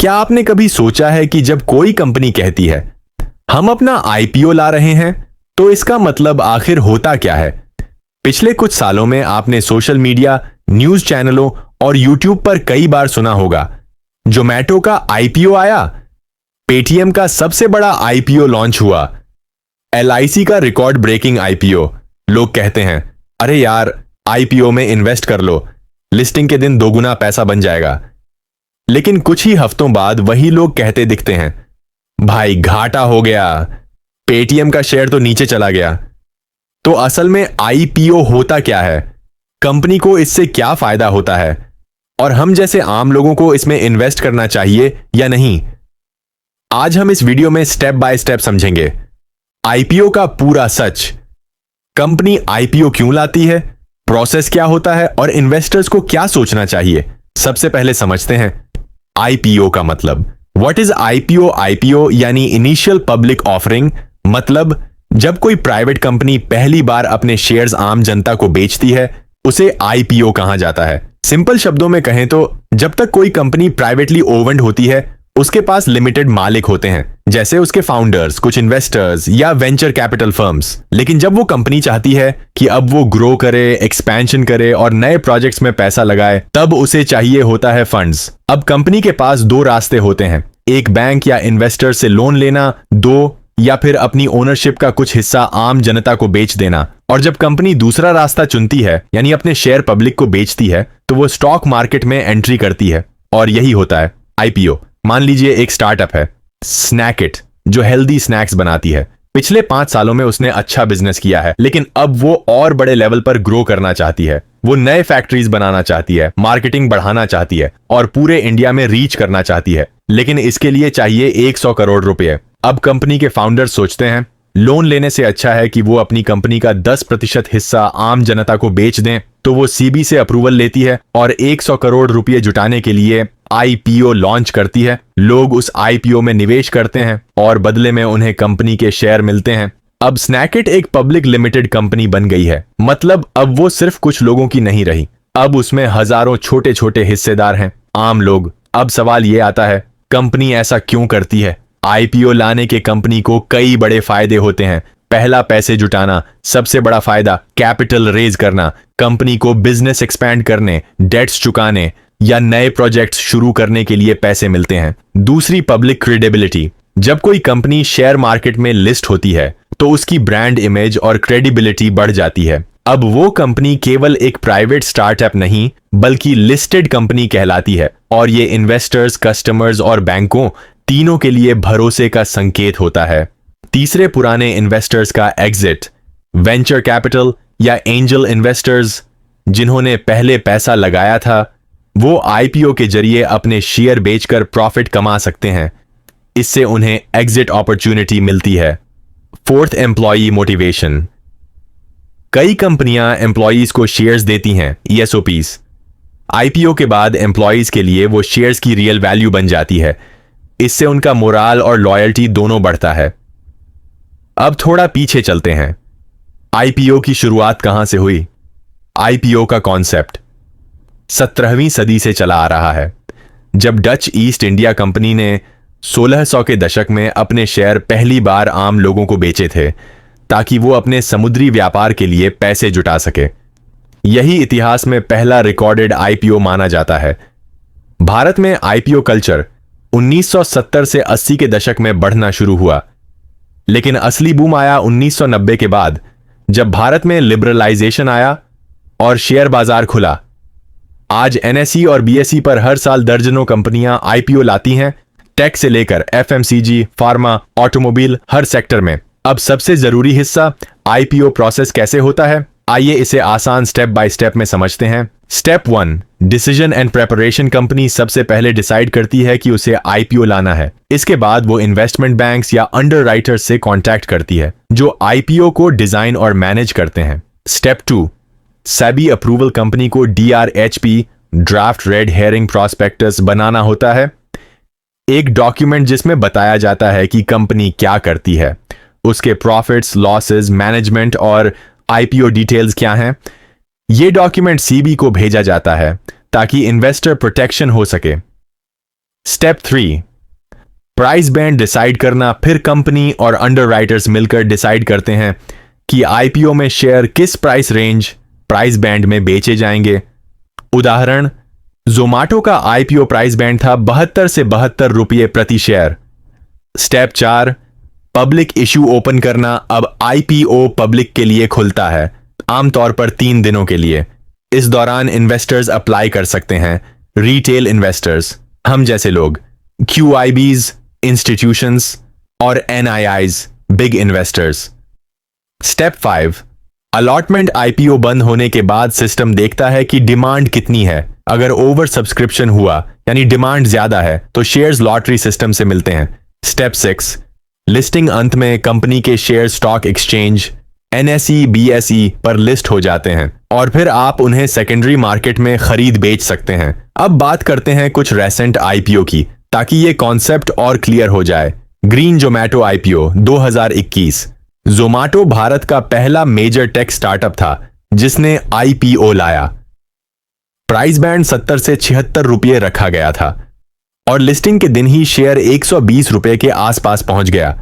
क्या आपने कभी सोचा है कि जब कोई कंपनी कहती है हम अपना आईपीओ ला रहे हैं, तो इसका मतलब आखिर होता क्या है? पिछले कुछ सालों में आपने सोशल मीडिया, न्यूज चैनलों और यूट्यूब पर कई बार सुना होगा, जोमैटो का आईपीओ आया, पेटीएम का सबसे बड़ा आईपीओ लॉन्च हुआ, एलआईसी का रिकॉर्ड ब्रेकिंग आईपीओ। लोग कहते हैं अरे यार, आईपीओ में इन्वेस्ट कर लो, लिस्टिंग के दिन दोगुना पैसा बन जाएगा। लेकिन कुछ ही हफ्तों बाद वही लोग कहते दिखते हैं भाई घाटा हो गया, पेटीएम का शेयर तो नीचे चला गया। तो असल में आईपीओ होता क्या है, कंपनी को इससे क्या फायदा होता है, और हम जैसे आम लोगों को इसमें इन्वेस्ट करना चाहिए या नहीं? आज हम इस वीडियो में स्टेप बाय स्टेप समझेंगे आईपीओ का पूरा सच, कंपनी आईपीओ क्यों लाती है, प्रोसेस क्या होता है और इन्वेस्टर्स को क्या सोचना चाहिए। सबसे पहले समझते हैं आईपीओ का मतलब। What is IPO? आईपीओ यानी इनिशियल पब्लिक ऑफरिंग, मतलब जब कोई प्राइवेट कंपनी पहली बार अपने शेयर्स आम जनता को बेचती है, उसे आईपीओ कहा जाता है। सिंपल शब्दों में कहें तो जब तक कोई कंपनी प्राइवेटली ओन्ड होती है, उसके पास लिमिटेड मालिक होते हैं, जैसे उसके फाउंडर्स, कुछ इन्वेस्टर्स या वेंचर कैपिटल फर्म्स। लेकिन जब वो कंपनी चाहती है कि अब वो ग्रो करे, एक्सपेंशन करे और नए प्रोजेक्ट्स में पैसा लगाए, तब उसे चाहिए होता है फंड्स। अब कंपनी के पास दो रास्ते होते हैं, एक बैंक या इन्वेस्टर से लोन लेना, दो या फिर अपनी ओनरशिप का कुछ हिस्सा आम जनता को बेच देना। और जब कंपनी दूसरा रास्ता चुनती है, यानी अपने शेयर पब्लिक को बेचती है, तो वो स्टॉक मार्केट में एंट्री करती है, और यही होता है आईपीओ। मान लीजिए एक स्टार्टअप है स्नैकिट, जो हेल्दी स्नैक्स बनाती है। पिछले 5 सालों में उसने अच्छा बिजनेस किया है, लेकिन अब वो और बड़े लेवल पर ग्रो करना चाहती है। वो नए फैक्ट्रीज बनाना चाहती है, मार्केटिंग बढ़ाना चाहती है और पूरे इंडिया में रीच करना चाहती है, लेकिन इसके लिए चाहिए 100 करोड़ रुपए। अब कंपनी के फाउंडर्स सोचते हैं लोन लेने से अच्छा है कि वो अपनी कंपनी का 10% हिस्सा आम जनता को बेच दें। तो वो सीबी से अप्रूवल लेती है और 100 करोड़ रुपए जुटाने के लिए आईपीओ लॉन्च करती है। लोग उस आईपीओ में निवेश करते हैं और बदले में उन्हें कंपनी के शेयर मिलते हैं। अब स्नैकिट एक पब्लिक लिमिटेड कंपनी बन गई है, मतलब अब वो सिर्फ कुछ लोगों की नहीं रही, अब उसमें हजारों छोटे छोटे हिस्सेदार हैं, आम लोग। अब सवाल ये आता है, कंपनी ऐसा क्यों करती है? आईपीओ लाने के कंपनी को कई बड़े फायदे होते हैं। पहला, पैसे जुटाना, सबसे बड़ा फायदा कैपिटल रेज करना, कंपनी को बिजनेस एक्सपैंड करने, डेट्स चुकाने या नए प्रोजेक्ट्स शुरू करने के लिए पैसे मिलते हैं। दूसरी, पब्लिक क्रेडिबिलिटी। जब कोई कंपनी शेयर मार्केट में लिस्ट होती है, तो उसकी ब्रांड इमेज और क्रेडिबिलिटी बढ़ जाती है। अब वो कंपनी केवल एक प्राइवेट स्टार्टअप नहीं, बल्कि लिस्टेड कंपनी कहलाती है, और ये इन्वेस्टर्स, कस्टमर्स और बैंकों तीनों के लिए भरोसे का संकेत होता है। तीसरे, पुराने इन्वेस्टर्स का एग्जिट। वेंचर कैपिटल या एंजल इन्वेस्टर्स, जिन्होंने पहले पैसा लगाया था, वो आईपीओ के जरिए अपने शेयर बेचकर प्रॉफिट कमा सकते हैं। इससे उन्हें एग्जिट अपॉर्चुनिटी मिलती है। Fourth, employee motivation. कई कंपनियां एम्प्लॉयज को शेयर्स देती हैं, ईएसओपीस। आईपीओ के बाद एम्प्लॉयज के लिए वो शेयर्स की रियल वैल्यू बन जाती है। इससे उनका मोराल और लॉयल्टी दोनों बढ़ता है। अब थोड़ा पीछे चलते हैं, आईपीओ की शुरुआत कहां से हुई? आईपीओ का कॉन्सेप्ट 17वीं सदी से चला आ रहा है, जब डच ईस्ट इंडिया कंपनी ने 1600 के दशक में अपने शेयर पहली बार आम लोगों को बेचे थे, ताकि वो अपने समुद्री व्यापार के लिए पैसे जुटा सके। यही इतिहास में पहला रिकॉर्डेड आईपीओ माना जाता है। भारत में आईपीओ कल्चर 1970 से 80 के दशक में बढ़ना शुरू हुआ, लेकिन असली बूम आया 1990 के बाद, जब भारत में लिबरलाइजेशन आया और शेयर बाजार खुला। आज एनएसई और बीएसई पर हर साल दर्जनों कंपनियां आईपीओ लाती हैं, टेक से लेकर एफएमसीजी, फार्मा, ऑटोमोबाइल, हर सेक्टर में। अब सबसे जरूरी हिस्सा, आईपीओ प्रोसेस कैसे होता है? आइए इसे आसान स्टेप बाय स्टेप में समझते हैं। Step 1, decision and preparation. Company सबसे पहले डिसाइड करती है कि उसे आईपीओ लाना है। इसके बाद वो इन्वेस्टमेंट बैंक्स या अंडरराइटर्स से कांटेक्ट करती है, जो आईपीओ को डिजाइन और मैनेज करते हैं। Step 2, SEBI approval. कंपनी को DRHP, draft red herring prospectus बनाना होता है, एक डॉक्यूमेंट जिसमें बताया जाता है कि कंपनी क्या करती है, उसके प्रॉफिट्स, लॉसेस, मैनेजमेंट और आईपीओ डिटेल्स क्या हैं। यह डॉक्यूमेंट सीबी को भेजा जाता है ताकि इन्वेस्टर प्रोटेक्शन हो सके। स्टेप 3, प्राइस बैंड डिसाइड करना। फिर कंपनी और अंडरराइटर्स मिलकर डिसाइड करते हैं कि आईपीओ में शेयर किस प्राइस बैंड में बेचे जाएंगे। उदाहरण, जोमाटो का आईपीओ प्राइस बैंड था 72 से 72 रुपये प्रति share. Step 4, public issue open करना। अब आईपीओ पब्लिक के लिए खुलता है, आमतौर पर 3 दिनों के लिए। इस दौरान इन्वेस्टर्स अप्लाई कर सकते हैं। रिटेल इन्वेस्टर्स, हम जैसे लोग, क्यूआईबीज, इंस्टीट्यूशंस और NIIs, big investors. Step 5, allotment. IPO बंद होने के बाद सिस्टम देखता है कि डिमांड कितनी है। अगर ओवर सब्सक्रिप्शन हुआ, यानी डिमांड ज्यादा है, तो शेयर्स लॉटरी सिस्टम से मिलते हैं। Step 6, listing. अंत में कंपनी के share stock exchange NSE BSE पर लिस्ट हो जाते हैं और फिर आप उन्हें सेकेंडरी मार्केट में खरीद बेच सकते हैं। अब बात करते हैं कुछ रेसेंट आईपीओ की, ताकि ये कॉन्सेप्ट और क्लियर हो जाए। Green Zomato IPO 2021। जोमाटो भारत का पहला मेजर टेक स्टार्टअप था जिसने आईपीओ लाया। प्राइस बैंड 70 से 76 रुपये रखा गया था और लिस्टिंग के दिन ही शेयर 120 रुपये के आसपास पहुंच गया।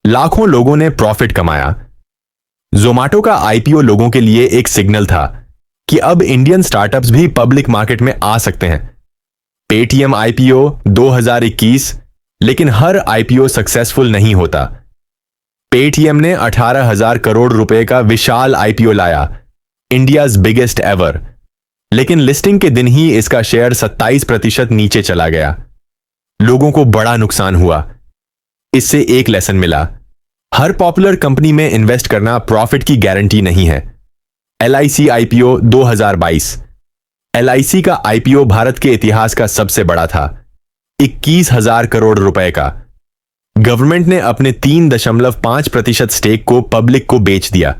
लाखों लोगों ने प्रॉफिट कमाया। जोमाटो का आईपीओ लोगों के लिए एक सिग्नल था कि अब इंडियन स्टार्टअप्स भी पब्लिक मार्केट में आ सकते हैं। Paytm IPO 2021। लेकिन हर आईपीओ सक्सेसफुल नहीं होता। पेटीएम ने 18,000 करोड़ रुपए का विशाल आईपीओ लाया, इंडियाज बिगेस्ट एवर। लेकिन लिस्टिंग के दिन ही इसका शेयर 27% नीचे चला गया। लोगों को बड़ा नुकसान हुआ। इससे एक लेसन मिला, हर पॉपुलर कंपनी में इन्वेस्ट करना प्रॉफिट की गारंटी नहीं है। LIC IPO 2022। एलआईसी का आईपीओ भारत के इतिहास का सबसे बड़ा था, 21,000 करोड़ रुपए का। गवर्नमेंट ने अपने 3.5% स्टेक को पब्लिक को बेच दिया।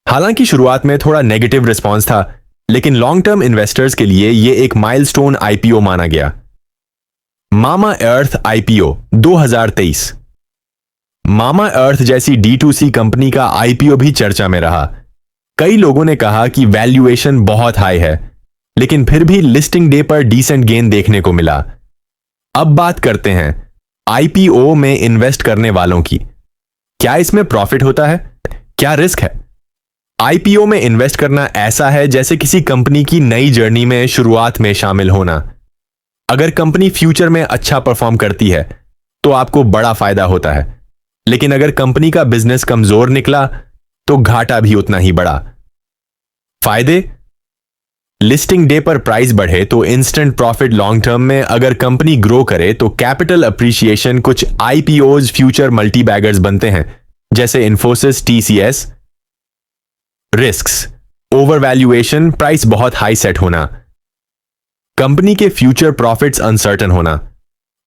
हालांकि शुरुआत में थोड़ा नेगेटिव रिस्पॉन्स था, लेकिन लॉन्ग टर्म इन्वेस्टर्स के लिए यह एक माइलस्टोन आईपीओ माना गया। मामा अर्थ आईपीओ 2023। मामा अर्थ जैसी D2C कंपनी का आईपीओ भी चर्चा में रहा। कई लोगों ने कहा कि वैल्यूएशन बहुत हाई है, लेकिन फिर भी लिस्टिंग डे पर डिसेंट गेन देखने को मिला। अब बात करते हैं आईपीओ में इन्वेस्ट करने वालों की। क्या इसमें प्रॉफिट होता है? क्या रिस्क है? आईपीओ में इन्वेस्ट करना ऐसा है जैसे किसी कंपनी की नई जर्नी में शुरुआत में शामिल होना। अगर कंपनी फ्यूचर में अच्छा परफॉर्म करती है तो आपको बड़ा फायदा होता है, लेकिन अगर कंपनी का बिजनेस कमजोर निकला तो घाटा भी उतना ही बड़ा। फायदे, लिस्टिंग डे पर प्राइस बढ़े तो इंस्टेंट प्रॉफिट। लॉन्ग टर्म में अगर कंपनी ग्रो करे तो कैपिटल अप्रिशिएशन। कुछ आईपीओज फ्यूचर मल्टीबैगर्स बनते हैं, जैसे Infosys, TCS. Risks, over valuation, price बहुत हाई सेट होना, कंपनी के फ्यूचर प्रॉफिट्स अनसर्टन होना,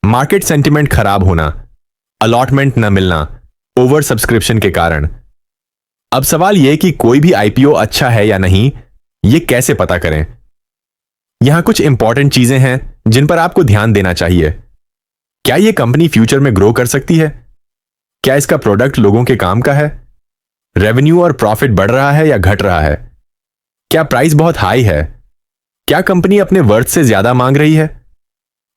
मार्केट सेंटिमेंट खराब होना, अलॉटमेंट न मिलना, ओवर सब्सक्रिप्शन के कारण। अब सवाल यह कि कोई भी आईपीओ अच्छा है या नहीं, यह कैसे पता करें? यहां कुछ इंपॉर्टेंट चीजें हैं जिन पर आपको ध्यान देना चाहिए। क्या यह कंपनी फ्यूचर में ग्रो कर सकती है? क्या इसका प्रोडक्ट लोगों के काम का है? रेवेन्यू और प्रॉफिट बढ़ रहा है या घट रहा है? क्या प्राइस बहुत हाई है? क्या कंपनी अपने वर्थ से ज्यादा मांग रही है?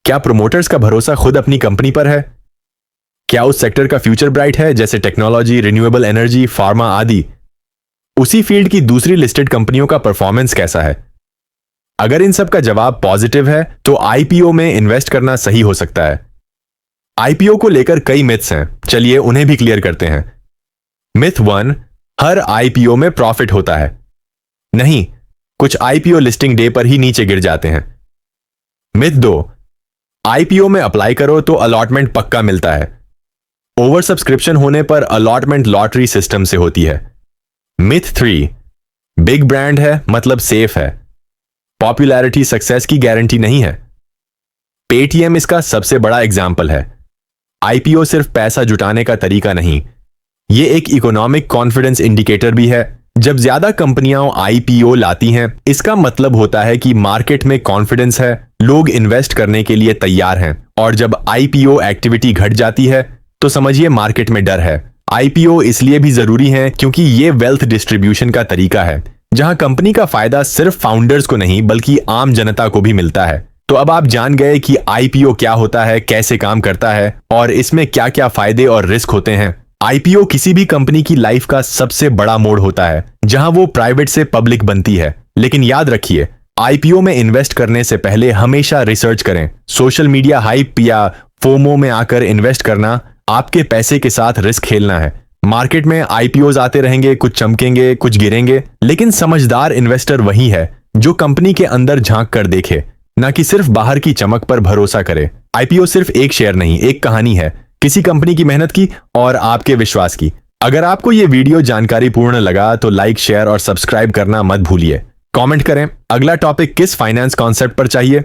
क्या प्रोमोटर्स का भरोसा खुद अपनी कंपनी पर है? क्या उस सेक्टर का फ्यूचर ब्राइट है, जैसे टेक्नोलॉजी, रिन्यूएबल एनर्जी, फार्मा आदि? उसी फील्ड की दूसरी लिस्टेड कंपनियों का परफॉर्मेंस कैसा है? अगर इन सब का जवाब पॉजिटिव है तो आईपीओ में इन्वेस्ट करना सही हो सकता है। आईपीओ को लेकर कई मिथ्स हैं, चलिए उन्हें भी क्लियर करते हैं। मिथ 1, हर आईपीओ में प्रॉफिट होता है। नहीं, कुछ आईपीओ लिस्टिंग डे पर ही नीचे गिर जाते हैं। मिथ 2, आईपीओ में अप्लाई करो तो अलॉटमेंट पक्का मिलता है। ओवर सब्सक्रिप्शन होने पर अलॉटमेंट लॉटरी सिस्टम से होती है। मिथ 3, बिग ब्रांड है मतलब सेफ है। पॉपुलैरिटी सक्सेस की गारंटी नहीं है। पेटीएम इसका सबसे बड़ा एग्जाम्पल है। आईपीओ सिर्फ पैसा जुटाने का तरीका नहीं, यह एक इकोनॉमिक कॉन्फिडेंस इंडिकेटर भी है। जब ज्यादा कंपनियां आईपीओ लाती हैं, इसका मतलब होता है कि मार्केट में कॉन्फिडेंस है, लोग इन्वेस्ट करने के लिए तैयार हैं। और जब आईपीओ एक्टिविटी घट जाती है तो समझिए मार्केट में डर है। आईपीओ इसलिए भी जरूरी है क्योंकि यह वेल्थ डिस्ट्रीब्यूशन का तरीका है, जहां कंपनी का फायदा सिर्फ फाउंडर्स को नहीं बल्कि आम जनता को भी मिलता है। तो अब आप जान गए कि आईपीओ क्या होता है, कैसे काम करता है और इसमें क्या क्या फायदे और रिस्क होते हैं। आईपीओ किसी भी कंपनी की लाइफ का सबसे बड़ा मोड़ होता है जहां वो प्राइवेट से पब्लिक बनती है। लेकिन याद रखिए, आईपीओ में इन्वेस्ट करने से पहले हमेशा रिसर्च करें। सोशल मीडिया हाइप या फोमो में आकर इन्वेस्ट करना आपके पैसे के साथ रिस्क खेलना है। मार्केट में आईपीओज आते रहेंगे, कुछ चमकेंगे, कुछ गिरेंगे, लेकिन समझदार इन्वेस्टर वही है जो कंपनी के अंदर झांक कर देखे, ना कि सिर्फ बाहर की चमक पर भरोसा करे। आईपीओ सिर्फ एक शेयर नहीं, एक कहानी है किसी कंपनी की मेहनत की और आपके विश्वास की। अगर आपको यह वीडियो जानकारीपूर्ण लगा तो लाइक, शेयर और सब्सक्राइब करना मत भूलिए। कमेंट करें अगला टॉपिक किस फाइनेंस कॉन्सेप्ट पर चाहिए।